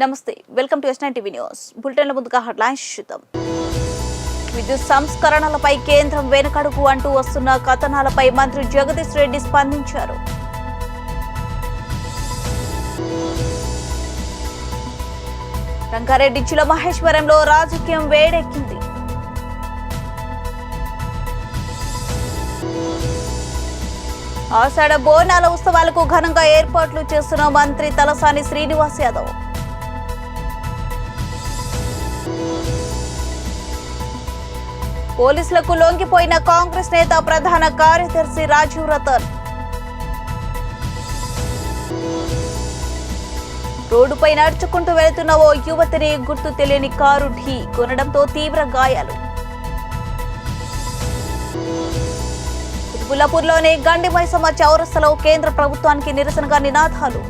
నమస్తే welcome to S9 TV news బులెటిన్ల ముందుగా హెడ్లైన్స్ చూద్దాం. విద్యుత్ సంస్కరణలపై కేంద్రం వెనకడుగు అంటూ వస్తున్న కథనాలపై మంత్రి జగదీష్ రెడ్డి స్పందించారు. రంగారెడ్డి జిల్లా మహేశ్వరంలో రాజకీయం వేడెక్కింది. ఆషాఢ బోనాల ఉత్సవాలకు ఘనంగా ఏర్పాట్లు చేస్తున్న మంత్రి తలసాని శ్రీనివాస్ యాదవ్. పోలీసులకు లొంగిపోయిన కాంగ్రెస్ నేత ప్రధాన కార్యదర్శి రాజీవ్ రతన్. రోడ్డుపై నడుచుకుంటూ వెళుతున్న ఓ యువతిని గుర్తు తెలియని కారు ఢీ కొనడంతో తీవ్ర గాయాలు. కుతుబుల్లాపూర్లోని గండి మైసమ్మ చౌరస్తాలో కేంద్ర ప్రభుత్వానికి నిరసనగా నినాదాలు.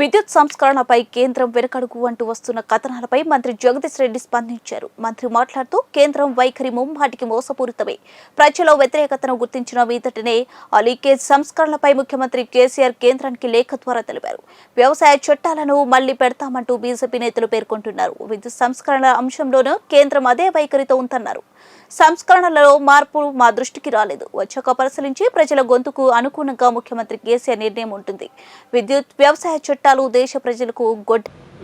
విద్యుత్ సంస్కరణపై కేంద్రం వెనకడుగు అంటూ వస్తున్న కథనాలపై మంత్రి జగదీష్ రెడ్డి స్పందించారు. మంత్రి మాట్లాడుతూ కేంద్రం వైఖరి ముమ్మాటికి మోసపూరితమే. ప్రజల వ్యతిరేకతను గుర్తించిన మీదటనే ఆ లీకేజ్ సంస్కరణలపై ముఖ్యమంత్రి కేసీఆర్ కేంద్రానికి లేఖ ద్వారా తెలిపారు. వ్యవసాయ చట్టాలను మళ్లీ పెడతామంటూ బీజేపీ నేతలు పేర్కొంటున్నారు. విద్యుత్ సంస్కరణల అంశంలోనూ కేంద్రం అదే వైఖరితో ఉందన్నారు. సంస్కరణలలో మార్పు మా దృష్టికి రాలేదు. వచ్చాక పరిశీలించి ప్రజల గొంతుకు అనుగుణంగా ముఖ్యమంత్రి కేసీఆర్ నిర్ణయం ఉంటుంది. విద్యుత్ వ్యవసాయ చట్టాలు దేశ ప్రజలకు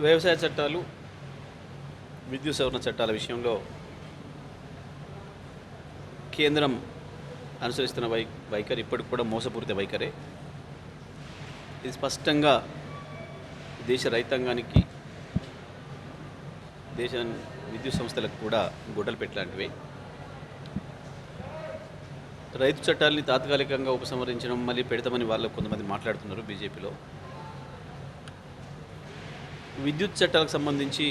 వ్యవసాయ చట్టాలు విద్యుత్ సవరణ చట్టాల విషయంలో కేంద్రం అనుసరిస్తున్న వైఖరి ఇప్పటికి కూడా మోసపూరిత వైఖరే. ఇది స్పష్టంగా దేశ రైతాంగానికి దేశ విద్యుత్ సంస్థలకు కూడా గొడ్డలు పెట్టలాంటివి. రైతు చట్టాలని తాత్కాలికంగా ఉపసంహరించడం మళ్ళీ పెడతామని వాళ్ళు కొంతమంది మాట్లాడుతున్నారు బీజేపీలో. విద్యుత్ చట్టాలకు సంబంధించి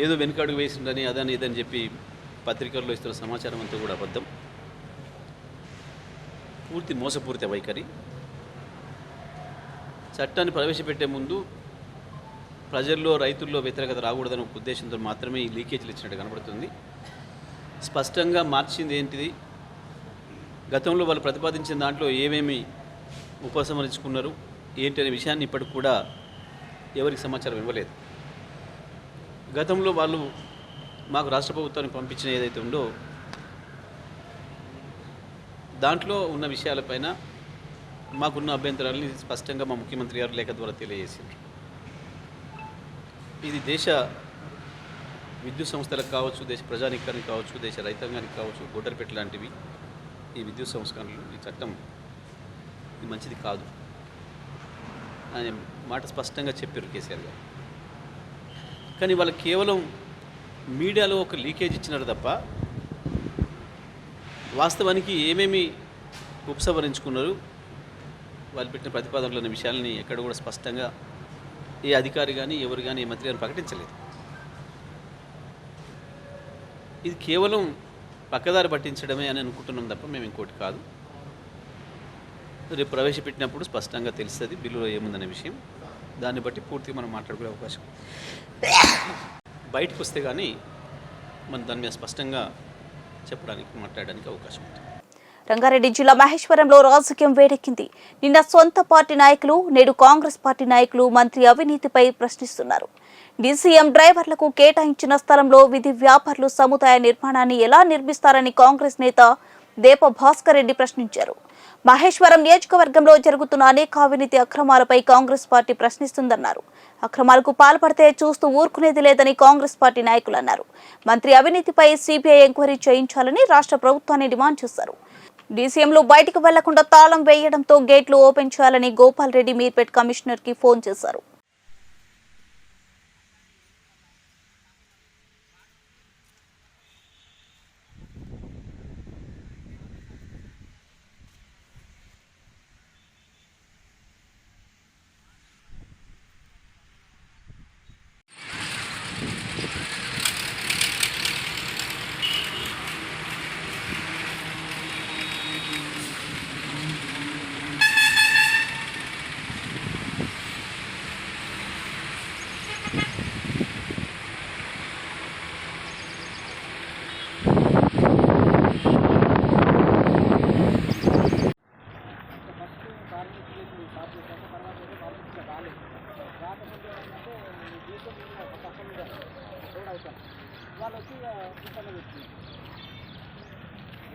ఏదో వెనుకడుగు వేసిందని అదని ఇదని చెప్పి పత్రికల్లో ఇస్తున్న సమాచారం అంతా కూడా అబద్ధం, పూర్తి మోసపూరిత వైఖరి. చట్టాన్ని ప్రవేశపెట్టే ముందు ప్రజల్లో రైతుల్లో వ్యతిరేకత రాకూడదనే ఉద్దేశంతో మాత్రమే ఈ లీకేజీలు ఇచ్చినట్టు కనబడుతుంది. స్పష్టంగా మార్చింది ఏంటిది, గతంలో వాళ్ళు ప్రతిపాదించిన దాంట్లో ఏమేమి ఉపసంహరించుకున్నారు ఏంటి అనే విషయాన్ని ఇప్పటికి కూడా ఎవరికి సమాచారం ఇవ్వలేదు. గతంలో వాళ్ళు మాకు రాష్ట్ర ప్రభుత్వానికి పంపించిన ఏదైతే ఉందో దాంట్లో ఉన్న విషయాలపైన మాకున్న అభ్యంతరాలని స్పష్టంగా మా ముఖ్యమంత్రి గారు లేఖ ద్వారా తెలియజేసింది. ఇది దేశ విద్యుత్ సంస్థలకు కావచ్చు, దేశ ప్రజానీకానికి కావచ్చు, దేశ రైతాంగానికి కావచ్చు గొడ్డలిపెట్టు లాంటివి ఈ విద్యుత్ సంస్కరణలు. ఈ చట్టం ఇది మంచిది కాదు అనే మాట స్పష్టంగా చెప్పారు కేసీఆర్ గారు. కానీ వాళ్ళు కేవలం మీడియాలో ఒక లీకేజ్ ఇచ్చినారు తప్ప వాస్తవానికి ఏమేమి ఉపసంహరించుకున్నారు వాళ్ళు పెట్టిన ప్రతిపాదనలు అనే విషయాలని ఎక్కడ కూడా స్పష్టంగా ఏ అధికారి కానీ ఎవరు కానీ ఏ మంత్రి గారిని ప్రకటించలేదు. ఇది కేవలం పక్కదారి పట్టించడమే అని అనుకుంటున్నాం తప్ప మేము ఇంకోటి కాదు. రేపు ప్రవేశపెట్టినప్పుడు స్పష్టంగా తెలుస్తుంది బిల్లులో ఏముందనే విషయం. దాన్ని బట్టి పూర్తిగా మనం మాట్లాడుకునే అవకాశం బయటకు వస్తే కానీ మనం దాని మీద స్పష్టంగా చెప్పడానికి మాట్లాడడానికి అవకాశం ఉంటుంది. రంగారెడ్డి జిల్లా మహేశ్వరంలో రాజకీయం వేడెక్కింది. నిన్న సొంత పార్టీ నాయకులు, నేడు కాంగ్రెస్ పార్టీ నాయకులు మంత్రి అవినీతిపై ప్రశ్నిస్తున్నారు. డీసీఎం డ్రైవర్లకు కేటాయించిన స్థలంలో విధి వ్యాపారులు సముదాయ నిర్మాణాన్ని ఎలా నిర్మిస్తారని కాంగ్రెస్ నేత దేప భాస్కర్ రెడ్డి ప్రశ్నించారు. మహేశ్వరం నియోజకవర్గంలో జరుగుతున్న అనేక అవినీతి అక్రమాలపై కాంగ్రెస్ పార్టీ ప్రశ్నిస్తుందన్నారు. అక్రమాలకు పాల్పడితే చూస్తూ ఊరుకునేది లేదని కాంగ్రెస్ పార్టీ నాయకులు అన్నారు. మంత్రి అవినీతిపై సిబిఐ ఎంక్వైరీ చేయించాలని రాష్ట్ర ప్రభుత్వాన్ని డిమాండ్ చేశారు. డీసీఎంలు బయటకు వెళ్లకుండా తాళం వేయడంతో గేట్లు ఓపెన్ చేయాలని గోపాల్ రెడ్డి మీర్పేట్ కమిషనర్ కి ఫోన్ చేశారు.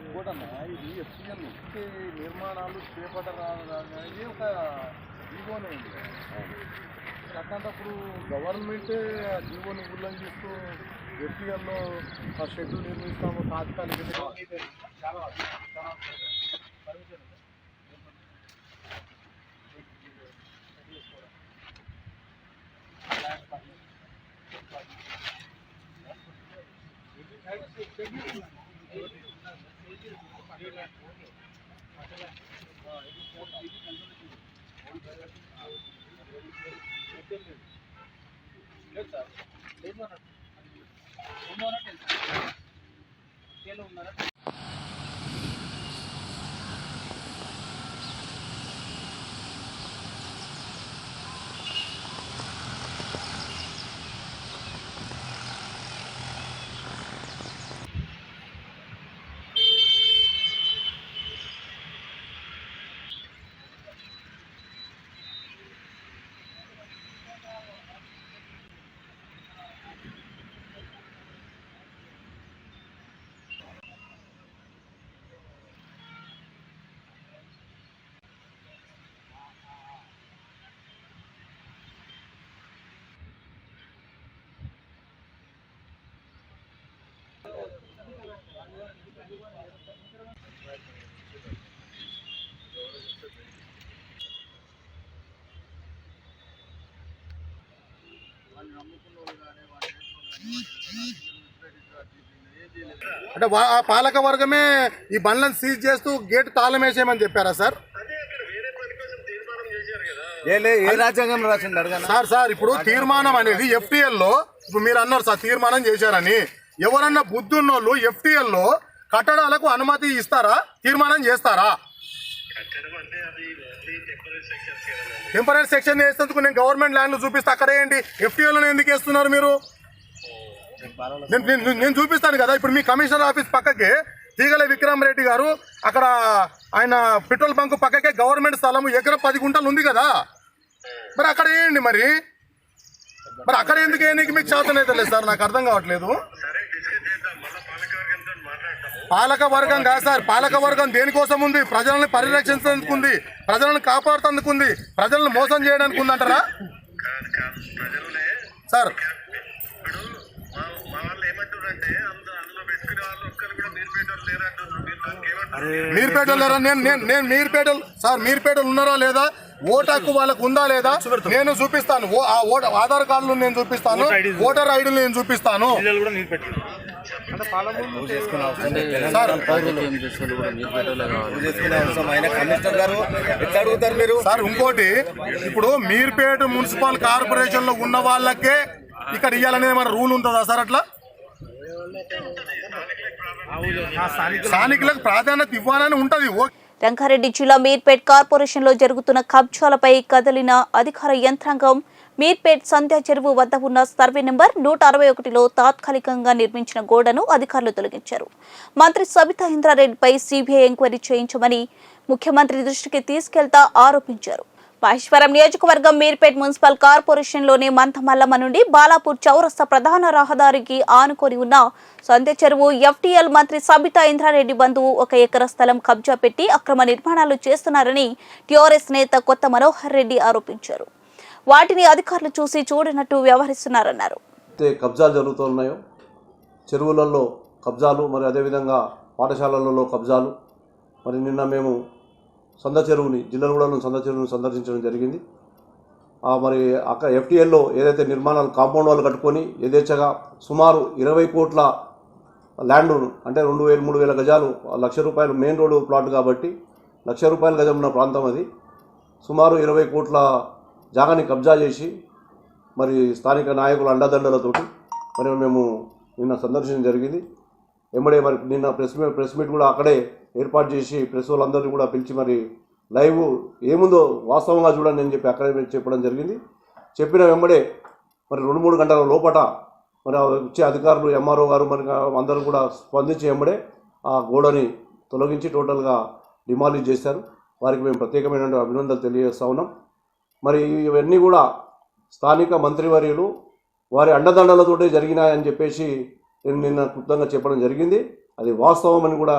ఇంకోటన్నా ఇది ఎఫ్సిఎల్ నిర్మాణాలు చేపట్టరాదనేది ఒక జీవోనే ఉంది. అట్లాంటప్పుడు గవర్నమెంటే ఆ జీవోని ఉల్లంఘిస్తూ ఎఫ్సిఎల్లో ఆ షెడ్యూల్ నిర్మిస్తాము తాత్కాలిక అంటే ఆ పాలక వర్గమే ఈ బండ్లను సీజ్ చేస్తూ గేట్ తాళం వేసేయమని చెప్పారా సార్? సార్ ఇప్పుడు తీర్మానం అనేది FTL లో ఇప్పుడు మీరు అన్నారు సార్ తీర్మానం చేశారని. ఎవరన్నా బుద్ధున్నోళ్ళు FTL లో కట్టడాలకు అనుమతి ఇస్తారా, తీర్మానం చేస్తారా? టెంపరీ సెక్షన్ వేసేందుకు నేను గవర్నమెంట్ ల్యాండ్లు చూపిస్తే అక్కడేయండి, FTL లో ఎందుకు వేస్తున్నారు మీరు? నేను చూపిస్తాను కదా. ఇప్పుడు మీ కమిషనర్ ఆఫీస్ పక్కకే తీగల విక్రమ్ రెడ్డి గారు అక్కడ ఆయన పెట్రోల్ బంక్ పక్కకే గవర్నమెంట్ స్థలం ఎకరం 10 గుంటలు ఉంది కదా, మరి అక్కడ వేయండి. మరి అక్కడ ఎందుకు వేయడానికి మీకు చేతన అయితే లేదు సార్, నాకు అర్థం కావట్లేదు. పాలక వర్గం కాదు సార్, పాలక వర్గం దేనికోసం ఉంది? ప్రజలను పరిరక్షించేందుకు ఉంది, ప్రజలను కాపాడుతందుకు ఉంది, ప్రజలను మోసం చేయడానికి ఉందంటారా సార్? మీర్పేటలు లేరా? నేను మీర్పేటలు సార్, మీర్పేటలు ఉన్నారా లేదా? ఓటు హక్కు వాళ్ళకు ఉందా లేదా నేను చూపిస్తాను. ఆధార్ కార్డులు నేను చూపిస్తాను, ఓటర్ ఐడీలు నేను చూపిస్తాను సార్. ఇంకోటి, ఇప్పుడు మీర్పేట మున్సిపల్ కార్పొరేషన్ లో ఉన్న వాళ్ళకే ఇక్కడ ఇవ్వాలనే ఏమైనా రూల్ ఉంటుందా సార్? అట్లా స్థానికులకు ప్రాధాన్యత ఇవ్వాలని ఉంటది. రంగారెడ్డి జిల్లా మీర్పేట్ కార్పొరేషన్ లో జరుగుతున్న కబ్జాలపై కదిలిన అధికార యంత్రాంగం మీర్పేట్ సంధ్యా చెరువు వద్ద ఉన్న సర్వే నెంబర్ 161లో తాత్కాలికంగా నిర్మించిన గోడను అధికారులు తొలగించారు. మంత్రి సబితా ఇంద్రారెడ్డిపై సిబిఐ ఎంక్వైరీ చేయించమని ముఖ్యమంత్రి దృష్టికి తీసుకెళ్తా ఆరోపించారు. మహేశ్వరం నియోజకవర్గం మీర్పేట్ మున్సిపల్ కార్పొరేషన్లోని మంతమల్లమ్మ నుండి బాలాపూర్ చౌరస్తా ప్రధాన రహదారికి ఆనుకొని ఉన్న సంధ్య చెరువు FTL మంత్రి సబితా ఇంద్రారెడ్డి బంధువు 1 ఎకరా స్థలం కబ్జా పెట్టి అక్రమ నిర్మాణాలు చేస్తున్నారని టీఆర్ఎస్ నేత కొత్త మనోహర్ రెడ్డి ఆరోపించారు. వాటిని అధికారులు చూసి చూడనట్టు వ్యవహరిస్తున్నారన్నారు. కబ్జాలు జరుగుతున్నాయో, చెరువులలో కబ్జాలు, మరి అదేవిధంగా పాఠశాలలలో కబ్జాలు, మరి నిన్న మేము సంద చెరువుని జిల్లాగూడలో సంద చెరువుని సందర్శించడం జరిగింది. మరి అక్కడ FTLలో ఏదైతే నిర్మాణాలు కాంపౌండ్ వాళ్ళు కట్టుకొని యథేచ్ఛగా సుమారు 20 కోట్ల ల్యాండ్, అంటే 2,000-3,000 గజాలు, ₹1,00,000 మెయిన్ రోడ్డు ప్లాట్ కాబట్టి ₹1,00,000 గజం ఉన్న ప్రాంతం అది. సుమారు 20 కోట్ల జాగాని కబ్జా చేసి మరి స్థానిక నాయకుల అండదండలతోటి మరి మేము నిన్న సందర్శన జరిగింది. వెంబడే మరి నిన్న ప్రెస్ మీట్ కూడా అక్కడే ఏర్పాటు చేసి ప్రెస్ వాళ్ళందరినీ కూడా పిలిచి మరి లైవ్ ఏముందో వాస్తవంగా చూడండి అని చెప్పి అక్కడే చెప్పడం జరిగింది. చెప్పిన వెంబడే మరి 2-3 గంటల లోపట మరి వచ్చే అధికారులు MRO గారు మరి అందరూ కూడా స్పందించి వెంబడే ఆ గోడని తొలగించి టోటల్గా డిమాలిష్ చేశారు. వారికి మేము ప్రత్యేకమైన అభినందనలు తెలియజేస్తూ ఉన్నాం. మరి ఇవన్నీ కూడా స్థానిక మంత్రివర్యులు వారి అండదండలతోటే జరిగినాయని చెప్పేసి నేను నిన్న క్లుప్తంగా చెప్పడం జరిగింది. అది వాస్తవం అని కూడా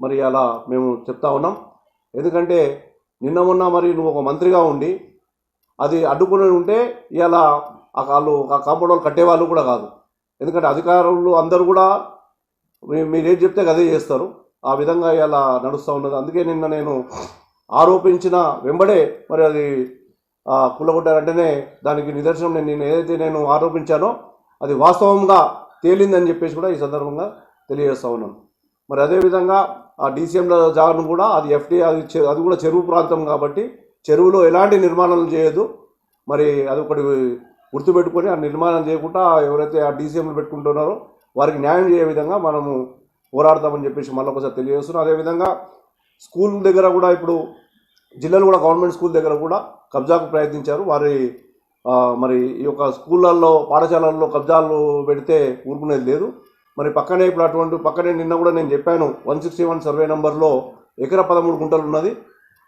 మరి అలా మేము చెప్తా ఉన్నాం. ఎందుకంటే నిన్న మొన్న మరి నువ్వు ఒక మంత్రిగా ఉండి అది అడ్డుకుని ఉంటే ఇలా వాళ్ళు ఆ కాంపౌండ్ వాళ్ళు కట్టేవాళ్ళు కూడా కాదు. ఎందుకంటే అధికారులు అందరూ కూడా మీరేం చెప్తే అదే చేస్తారు. ఆ విధంగా ఇలా నడుస్తూ ఉన్నది. అందుకే నిన్న నేను ఆరోపించిన వెంబడే మరి అది కుల్లగొట్టారంటేనే దానికి నిదర్శనం నేను ఏదైతే నేను ఆరోపించానో అది వాస్తవంగా తేలిందని చెప్పేసి కూడా ఈ సందర్భంగా తెలియజేస్తూ ఉన్నాను. మరి అదేవిధంగా ఆ డీసీఎంల జాగను కూడా అది ఎఫ్టీ అది కూడా చెరువు ప్రాంతం కాబట్టి చెరువులో ఎలాంటి నిర్మాణాలు చేయదు. మరి అది ఒకటి గుర్తుపెట్టుకొని ఆ నిర్మాణం చేయకుండా ఎవరైతే ఆ డీసీఎంలు పెట్టుకుంటున్నారో వారికి న్యాయం చేయ విధంగా మనము పోరాడతామని చెప్పేసి మళ్ళీ ఒకసారి తెలియజేస్తున్నాం. అదేవిధంగా స్కూల్ దగ్గర కూడా ఇప్పుడు జిల్లాలో కూడా గవర్నమెంట్ స్కూల్ దగ్గర కూడా కబ్జాకు ప్రయత్నించారు. వారి మరి ఈ యొక్క స్కూళ్ళల్లో పాఠశాలల్లో కబ్జాలు పెడితే ఊరుకునేది లేదు. మరి పక్కనే ఇప్పుడు అటువంటి పక్కనే నిన్న కూడా నేను చెప్పాను 161 సర్వే నెంబర్లో ఎకరా 13 గుంటలు ఉన్నది.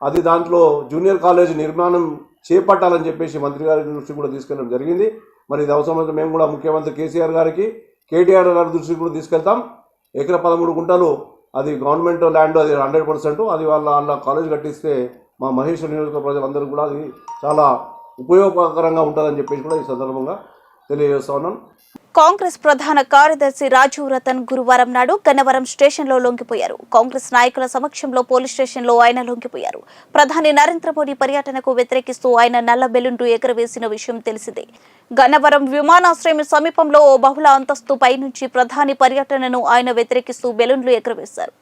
అది దాంట్లో జూనియర్ కాలేజ్ నిర్మాణం చేపట్టాలని చెప్పేసి మంత్రి గారి దృష్టికి కూడా తీసుకెళ్ళడం జరిగింది. మరి ఇది అవసరమైతే మేము కూడా ముఖ్యమంత్రి కేసీఆర్ గారికి కేటీఆర్ గారి దృష్టికి కూడా తీసుకెళ్తాం. ఎకరా 13 గుంటలు అది గవర్నమెంట్ ల్యాండ్, అది 100%. అది వాళ్ళ కాలేజ్ కట్టిస్తే మా మహేశ్వర నియోజక ప్రజలందరూ కూడా అది చాలా ఉపయోగకరంగా ఉంటుందని చెప్పేసి కూడా ఈ సందర్భంగా తెలియజేస్తా ఉన్నాను. కాంగ్రెస్ ప్రధాన కార్యదర్శి రాజీవ్ రతన్ గురువారం నాడు గన్నవరం స్టేషన్లో లొంగిపోయారు. కాంగ్రెస్ నాయకుల సమక్షంలో పోలీస్ స్టేషన్లో ఆయన లొంగిపోయారు. ప్రధాని నరేంద్ర మోదీ పర్యటనకు వ్యతిరేకిస్తూ ఆయన నల్ల బెలూన్లు ఎగురవేసిన విషయం తెలిసిందే. గన్నవరం విమానాశ్రయం సమీపంలో ఓ బహుళ అంతస్తు పై నుంచి ప్రధాని పర్యటనను ఆయన వ్యతిరేకిస్తూ బెలూన్లు ఎగురవేశారు.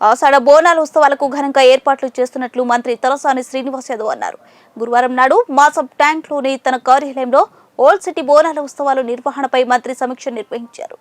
ఆషాఢ బోనాల ఉత్సవాలకు ఘనంగా ఏర్పాట్లు చేస్తున్నట్లు మంత్రి తలసాని శ్రీనివాస్ యాదవ్ అన్నారు. గురువారం నాడు మాసం ట్యాంక్లోని తన కార్యాలయంలో ఓల్డ్ సిటీ బోనాల ఉత్సవాల నిర్వహణపై మంత్రి సమీక్ష నిర్వహించారు.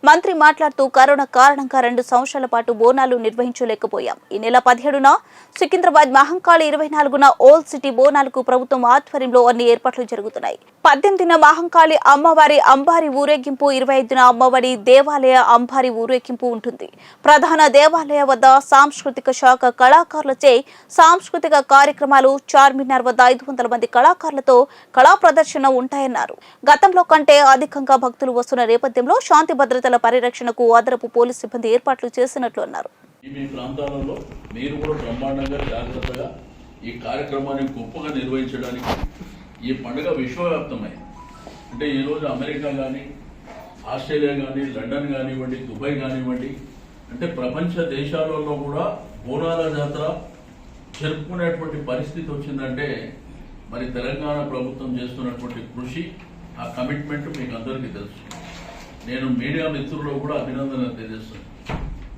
మంత్రి మాట్లాడుతూ కరోనా కారణంగా 2 సంవత్సరాల పాటు బోనాలు నిర్వహించలేకపోయాం. ఈ నెల 17న సికింద్రాబాద్ మహంకాళి, 24న ఓల్డ్ సిటీ బోనాలకు ప్రభుత్వం ఆధ్వర్యంలో అన్ని ఏర్పాట్లు జరుగుతున్నాయి. 18న మహంకాళి అమ్మవారి అంబారి ఊరేగింపు, 25న అమ్మవారి దేవాలయ అంబారి ఊరేగింపు ఉంటుంది. ప్రధాన దేవాలయ వద్ద సాంస్కృతిక శాఖ కళాకారులచే సాంస్కృతిక కార్యక్రమాలు, చార్మినార్ వద్ద 500 మంది కళాకారులతో కళా ప్రదర్శన ఉంటాయన్నారు. గతంలో కంటే అధికంగా భక్తులు వస్తున్న నేపథ్యంలో శాంతి భద్రతల పరిరక్షణకు అదనపు పోలీసు సిబ్బంది ఏర్పాట్లు చేసినట్లు అన్నారు. మీ ప్రాంతాలలో మీరు కూడా బ్రహ్మాండంగా జాగ్రత్తగా ఈ కార్యక్రమాన్ని గొప్పగా నిర్వహించడానికి ఈ పండుగ విశ్వవ్యాప్తమైంది. అంటే ఈరోజు అమెరికా కానీ, ఆస్ట్రేలియా కానీ, లండన్ కానివ్వండి, దుబాయ్ కానివ్వండి, అంటే ప్రపంచ దేశాలలో కూడా బోనాల జాతర జరుపుకునేటువంటి పరిస్థితి వచ్చిందంటే మరి తెలంగాణ ప్రభుత్వం చేస్తున్నటువంటి కృషి, ఆ కమిట్మెంట్ మీకు అందరికీ తెలుసు. నేను మీడియా మిత్రులు కూడా అభినందనలు తెలియజేస్తున్నాను.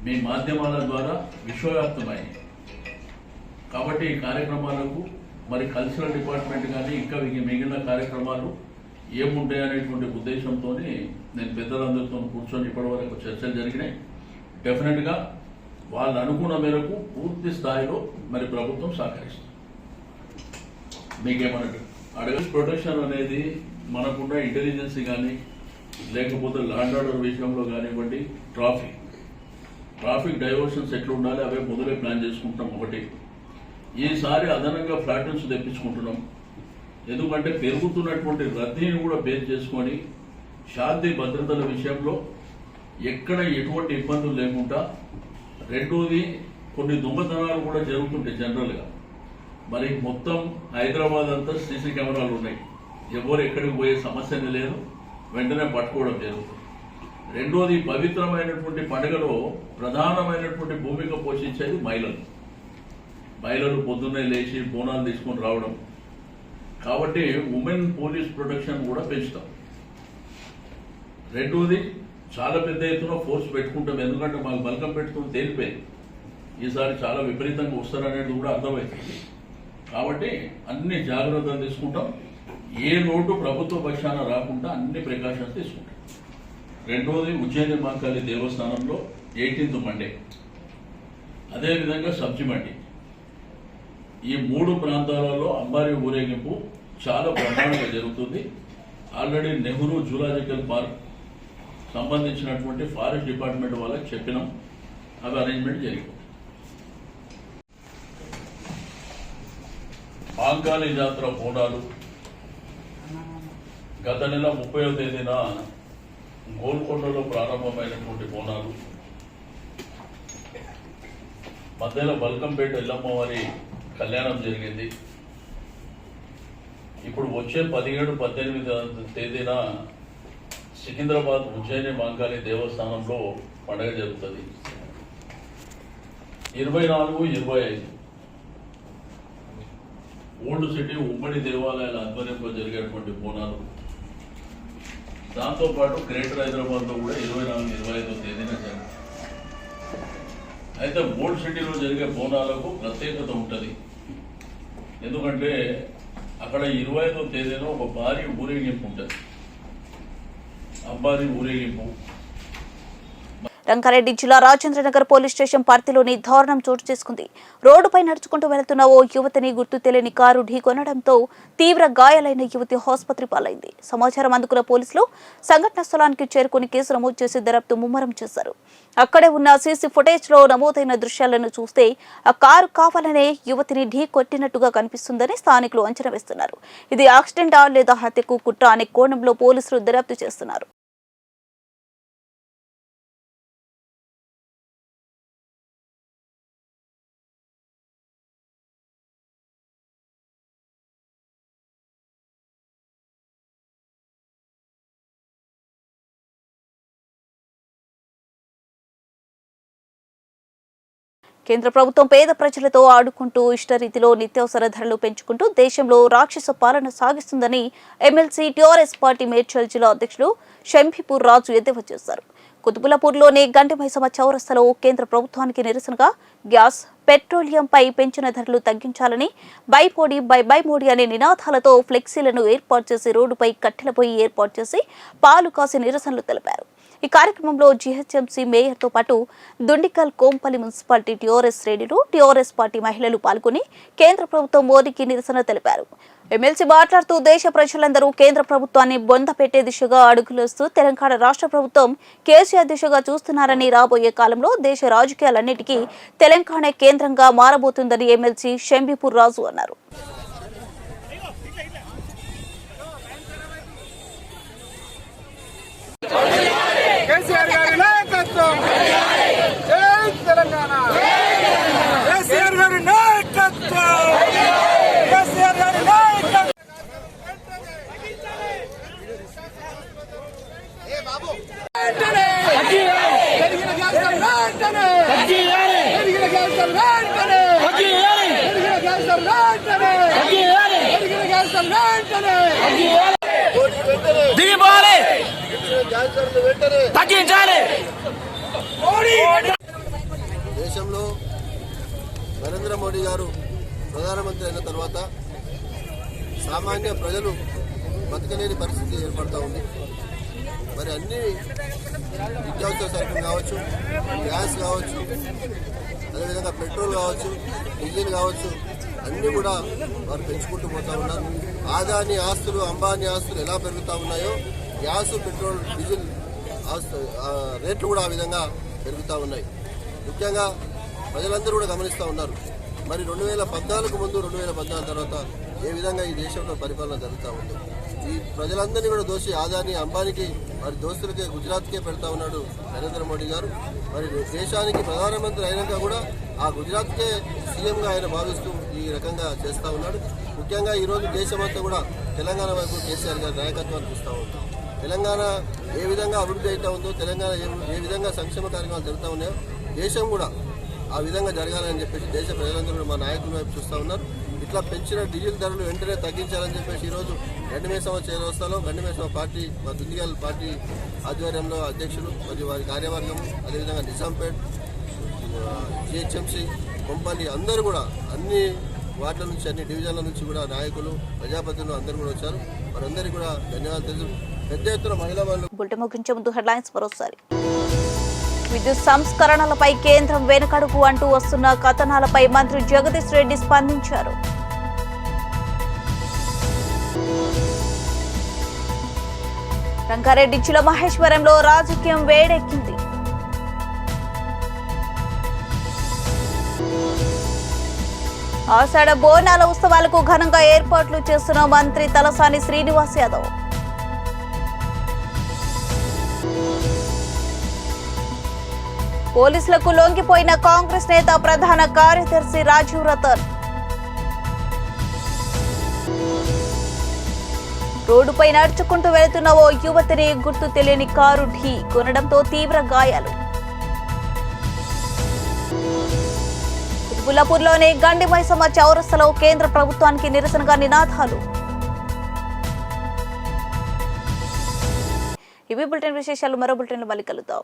మీ మాధ్యమాల ద్వారా విశ్వవ్యాప్తమై కాబట్టి ఈ కార్యక్రమాలకు మరి కల్చరల్ డిపార్ట్మెంట్ కానీ ఇంకా మిగిలిన కార్యక్రమాలు ఏముంటాయనేటువంటి ఉద్దేశంతో నేను పెద్దలందరితో కూర్చొని ఇప్పటివరకు చర్చలు జరిగినాయి. డెఫినెట్గా వాళ్ళు అనుకున్న మేరకు పూర్తి స్థాయిలో మరి ప్రభుత్వం సహకరిస్తుంది. మీకేమన్నట్టు అడగల్ ప్రొటెక్షన్ అనేది మనకున్న ఇంటెలిజెన్స్ కానీ లేకపోతే ల్యాండ్ ఆర్డర్ విషయంలో కానివ్వండి, ట్రాఫిక్ డైవర్షన్స్ ఎట్లా ఉండాలి అవే మొదలే ప్లాన్ చేసుకుంటాం. ఒకటి, ఈసారి అదనంగా ఫ్లాటన్స్ తెప్పించుకుంటున్నాం. ఎందుకంటే పెరుగుతున్నటువంటి రద్దీని కూడా బేస్ చేసుకొని శాంతి భద్రతల విషయంలో ఎక్కడ ఎటువంటి ఇబ్బందులు లేకుండా. రెండోది, కొన్ని దొంగతనాలు కూడా జరుగుతుంటాయి జనరల్గా. మరి మొత్తం హైదరాబాద్ అంతా సీసీ కెమెరాలు ఉన్నాయి. ఎవరు ఎక్కడికి పోయే సమస్యనే లేదు, వెంటనే పట్టుకోవడం జరుగుతుంది. రెండోది, పవిత్రమైనటువంటి పండుగలో ప్రధానమైనటువంటి భూమిక పోషించేది మహిళలు పొద్దున్నే లేచి బోనాలు తీసుకొని రావడం. కాబట్టి ఉమెన్ పోలీస్ ప్రొటెక్షన్ కూడా పెంచుతాం. రెండోది, చాలా పెద్ద ఎత్తున ఫోర్స్ పెట్టుకుంటాం. ఎందుకంటే మాకు బల్కం పెట్టుకుని తేలిపోయింది ఈసారి చాలా విపరీతంగా వస్తారనేది కూడా అర్థమవుతుంది. కాబట్టి అన్ని జాగ్రత్తలు తీసుకుంటాం. ఏ లోటు ప్రభుత్వ పక్షాన రాకుండా అన్ని ప్రికాషన్స్ తీసుకుంటాం. రెండోది, ఉజ్జయిని మహంకాళి దేవస్థానంలో 18th మండే, అదేవిధంగా సబ్జి మండి, ఈ 3 ప్రాంతాలలో అంబారి ఊరేగింపు చాలా బ్రహ్మాండంగా జరుగుతుంది. ఆల్రెడీ నెహ్రూ జూలాజికల్ పార్క్ సంబంధించినటువంటి ఫారెస్ట్ డిపార్ట్మెంట్ వాళ్ళకి చెప్పినాం, అవి అరేంజ్మెంట్ జరిగిపోతుంది. మహంకాళి జాతర బోనాలు గత నెల 30వ తేదీన గోల్కొండలో ప్రారంభమైనటువంటి బోనాలు, మధ్యలో బల్కంపేట ఎల్లమ్మ వారి కళ్యాణం జరిగింది. ఇప్పుడు వచ్చే 17, 18 తేదీన సికింద్రాబాద్ ఉజ్జయిని మహంకాళి దేవస్థానంలో పండుగ జరుగుతుంది. 24, 25 ఓల్డ్ సిటీ ఉమ్మడి దేవాలయాల ఆధ్వర్యంలో జరిగేటువంటి బోనాలు. దాంతోపాటు గ్రేటర్ హైదరాబాద్లో కూడా 24, 25 తేదీన జరుగుతుంది. అయితే ఓల్డ్ సిటీలో జరిగే బోనాలకు ప్రత్యేకత ఉంటుంది. ఎందుకంటే అక్కడ 25వ తేదీన ఒక భారీ ఊరేగింపు ఉంటుంది. అంబారి ఊరేగింపు. రంగారెడ్డి జిల్లా రాజేంద్రనగర్ పోలీస్ స్టేషన్ పరిధిలోని దారుణం చోటు చేసుకుంది. రోడ్డుపై నడుచుకుంటూ వెళుతున్న ఓ యువతిని గుర్తు తెలియని కారు ఢీకొనడంతో తీవ్ర గాయాలైన యువతి ఆసుపత్రి పాలైంది. సమాచారం అందుకున్న పోలీసులు సంఘటన స్థలానికి చేరుకుని కేసు నమోదు చేసి దర్యాప్తు ముమ్మరం చేశారు. అక్కడే ఉన్న సీసీ ఫుటేజ్ లో నమోదైన దృశ్యాలను చూస్తే ఆ కారు కావాలనే యువతిని ఢీ కొట్టినట్టుగా కనిపిస్తుందని స్థానికులు అంచనా వేస్తున్నారు. ఇది యాక్సిడెంటా లేదా హత్యకు కుట్ర అనే కోణంలో పోలీసులు దర్యాప్తు చేస్తున్నారు. కేంద్ర ప్రభుత్వం పేద ప్రజలతో ఆడుకుంటూ ఇష్టరీతిలో నిత్యావసర ధరలు పెంచుకుంటూ దేశంలో రాక్షస పాలన సాగిస్తుందని ఎమ్మెల్సీ టీఆర్ఎస్ పార్టీ మేడ్చల్ జిల్లా అధ్యక్షుడు షంభిపూర్ రాజు ఎద్దేవా చేశారు. కుతుబులపూర్లోని గండిమైసమ్మ చౌరస్తాలో కేంద్ర ప్రభుత్వానికి నిరసనగా గ్యాస్, పెట్రోలియంపై పెంచిన ధరలు తగ్గించాలని బైపోడి బై మోడీ అనే నినాదాలతో ఫ్లెక్సీలను ఏర్పాటు చేసి రోడ్డుపై కట్టెలపోయి ఏర్పాటు చేసి పాలు కాసి నిరసనలు తెలిపారు. ఈ కార్యక్రమంలో జీహెచ్ఎంసీ మేయర్తో పాటు దుండికల్ కోంపల్లి మున్సిపాలిటీ టీఆర్ఎస్ శ్రేణులు, టీఆర్ఎస్ పార్టీ మహిళలు పాల్గొని కేంద్ర ప్రభుత్వం మోదీకి నిరసన తెలిపారు. ఎమ్మెల్సీ మాట్లాడుతూ దేశ ప్రజలందరూ కేంద్ర ప్రభుత్వాన్ని బొంద పెట్టే దిశగా అడుగులేస్తూ తెలంగాణ రాష్ట్ర ప్రభుత్వం కేసీఆర్ దిశగా చూస్తున్నారని, రాబోయే కాలంలో దేశ రాజకీయాలన్నిటికీ తెలంగాణ కేంద్రంగా మారబోతుందని ఎమ్మెల్సీ షంభిపూర్ రాజు అన్నారు. కేసీఆర్ గారి నాయకత్వం, జై తెలంగాణ. కేసీఆర్ గారి నాయకత్వం, కేసీఆర్ గారి నాయకత్వం. వెంటనే పెరిగిన గ్యాస్ ధరలు వెంటనే, పెరిగిన గ్యాస్ ధరలు వెంటనే, పెరిగిన గ్యాస్ ధరలు వెంటనే, పెరిగిన గ్యాస్ ధరలు వెంటనే దిగిపోవాలి, తగ్గించాలి. దేశంలో నరేంద్ర మోడీ గారు ప్రధానమంత్రి అయిన తర్వాత సామాన్య ప్రజలు బతకలేని పరిస్థితి ఏర్పడతా ఉంది. మరి అన్ని నిత్యావసర సరుకులు కావచ్చు, గ్యాస్ కావచ్చు, అదేవిధంగా పెట్రోల్ కావచ్చు, డీజిల్ కావచ్చు, అన్నీ కూడా వారు పెంచుకుంటూ పోతా ఉన్నారు. ఆదాని ఆస్తులు, అంబానీ ఆస్తులు ఎలా పెరుగుతూ ఉన్నాయో గ్యాస్, పెట్రోల్, డీజిల్ రేట్లు కూడా ఆ విధంగా పెరుగుతూ ఉన్నాయి. ముఖ్యంగా ప్రజలందరూ కూడా గమనిస్తూ ఉన్నారు. మరి 2014 ముందు, 2014 తర్వాత ఏ విధంగా ఈ దేశంలో పరిపాలన జరుగుతూ ఉంది. ఈ ప్రజలందరినీ కూడా దోషి ఆదాని, అంబానీకి, వారి దోస్తులకే, గుజరాత్కే పెడతా ఉన్నాడు నరేంద్ర మోడీ గారు. మరి దేశానికి ప్రధానమంత్రి అయినాక కూడా ఆ గుజరాత్కే సీఎంగా ఆయన భావిస్తూ ఈ రకంగా చేస్తూ ఉన్నాడు. ముఖ్యంగా ఈరోజు దేశమంతా కూడా తెలంగాణ వైపు కేసీఆర్ గారి నాయకత్వాన్ని చూస్తూ ఉంటాం. తెలంగాణ ఏ విధంగా అభివృద్ధి అవుతూ ఉందో, తెలంగాణ ఏ విధంగా సంక్షేమ కార్యక్రమాలు జరుగుతూ ఉన్నాయో దేశం కూడా ఆ విధంగా జరగాలని చెప్పేసి దేశ ప్రజలందరూ కూడా మా నాయకుల వైపు చూస్తూ ఉన్నారు. ఇట్లా పెంచిన డీజిల్ ధరలు వెంటనే తగ్గించాలని చెప్పేసి ఈరోజు గండిమైసమ్మ చౌరస్తాలో గండిమైసమ్మ పార్టీ, మా దుండిగల్ పార్టీ ఆధ్వర్యంలో అధ్యక్షులు మరియు వారి కార్యవర్గం, అదేవిధంగా నిజాంపేట్, జిహెచ్ఎంసీ, కొంపల్లి అందరూ కూడా అన్ని వార్డుల నుంచి, అన్ని డివిజన్ల నుంచి కూడా నాయకులు, ప్రజాప్రతినిధులు అందరూ కూడా వచ్చారు. వారందరికీ కూడా ధన్యవాదాలు తెలుసు. పెద్ద ఎత్తున మహిళా బులెటిన్ ముగించే ముందు హెడ్లైన్స్ మరోసారి. విద్యుత్ సంస్కరణలపై కేంద్రం వెనుకడుగు అంటూ వస్తున్న కథనాలపై మంత్రి జగదీష్ రెడ్డి స్పందించారు. రంగారెడ్డి జిల్లా మహేశ్వరంలో రాజకీయం వేడెక్కింది. ఆషాఢ బోనాల ఉత్సవాలకు ఘనంగా ఏర్పాట్లు చేస్తున్న మంత్రి తలసాని శ్రీనివాస్ యాదవ్. పోలీసులకు లొంగిపోయిన కాంగ్రెస్ నేత ప్రధాన కార్యదర్శి రాజీవ్ రతన్. రోడ్డుపై నడుచుకుంటూ వెళుతున్న ఓ యువతిని గుర్తు తెలియని కారు ఢీ కొనడంతో తీవ్ర గాయాలు. కుతుబుల్లాపూర్లోని గండిమైసమ్మ చౌరస్తాలో కేంద్ర ప్రభుత్వానికి నిరసనగా నినాదాలు. ఇవి బులెటిన్ విశేషాలు. మరో బులెటిన్లో మళ్ళీ కలుద్దాం.